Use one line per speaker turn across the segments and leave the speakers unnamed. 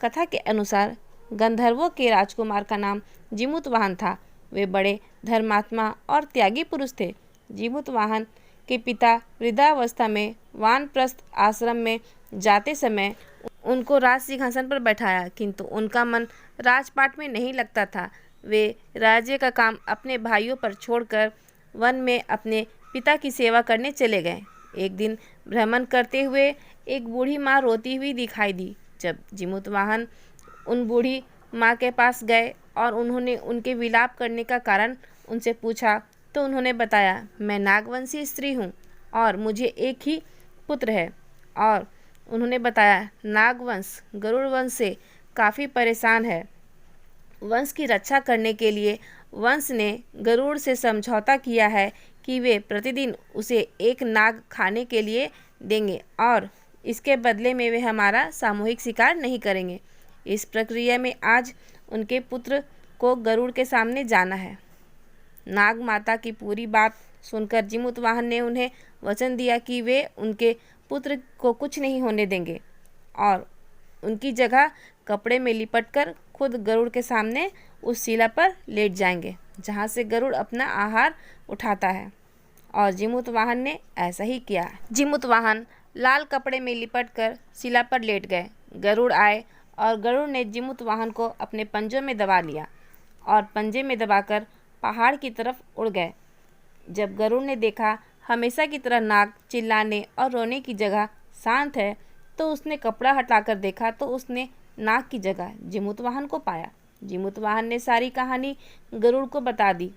कथा के अनुसार गंधर्वों के राजकुमार का नाम जीमूतवाहन था। वे बड़े धर्मात्मा और त्यागी पुरुष थे। जीमूतवाहन के पिता वृद्धावस्था में वानप्रस्थ आश्रम में जाते समय उनको राज सिंहासन पर बैठाया, किंतु उनका मन राजपाट में नहीं लगता था। वे राज्य का काम अपने भाइयों पर छोड़कर वन में अपने पिता की सेवा करने चले गए। एक दिन भ्रमण करते हुए एक बूढ़ी माँ रोती हुई दिखाई दी। जब जीमूतवाहन उन बूढ़ी माँ के पास गए और उन्होंने उनके विलाप करने का कारण उनसे पूछा, तो उन्होंने बताया, मैं नागवंशी स्त्री हूँ और मुझे एक ही पुत्र है। और उन्होंने बताया, नागवंश गरुड़ वंश से काफ़ी परेशान है। वंश की रक्षा करने के लिए वंश ने गरुड़ से समझौता किया है कि वे प्रतिदिन उसे एक नाग खाने के लिए देंगे और इसके बदले में वे हमारा सामूहिक शिकार नहीं करेंगे। इस प्रक्रिया में आज उनके पुत्र को गरुड़ के सामने जाना है। नाग माता की पूरी बात सुनकर जीमूतवाहन ने उन्हें वचन दिया कि वे उनके पुत्र को कुछ नहीं होने देंगे और उनकी जगह कपड़े में लिपटकर खुद गरुड़ के सामने उस शिला पर लेट जाएंगे जहाँ से गरुड़ अपना आहार उठाता है। और जीमूतवाहन ने ऐसा ही किया। जीमूतवाहन लाल कपड़े में लिपटकर शिला पर लेट गए। गरुड़ आए और गरुड़ ने जीमूतवाहन को अपने पंजों में दबा लिया और पंजे में दबाकर पहाड़ की तरफ उड़ गए। जब गरुड़ ने देखा हमेशा की तरह नाग चिल्लाने और रोने की जगह शांत है, तो उसने कपड़ा हटाकर देखा तो उसने नाग की जगह जीमूतवाहन को पाया। जीमूतवाहन ने सारी कहानी गरुड़ को बता दी।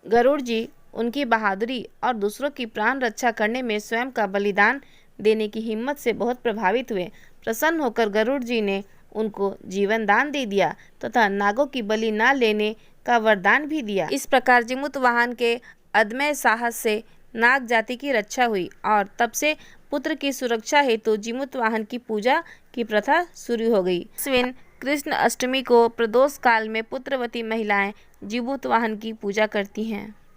गरुड़ जी उनकी बहादुरी और दूसरों की प्राण रक्षा करने में स्वयं का बलिदान देने की हिम्मत से बहुत प्रभावित हुए। प्रसन्न होकर गरुड़ जी ने उनको जीवन दान दे दिया तथा नागों की बलि न लेने का वरदान भी दिया। इस प्रकार जीमूतवाहन के अदम्य साहस से नाग जाति की रक्षा हुई और तब से पुत्र की सुरक्षा हेतु जीमूतवाहन की पूजा की प्रथा शुरू हो गई। अश्विन कृष्ण अष्टमी को प्रदोष काल में पुत्रवती महिलाएं जीमूतवाहन की पूजा करती हैं।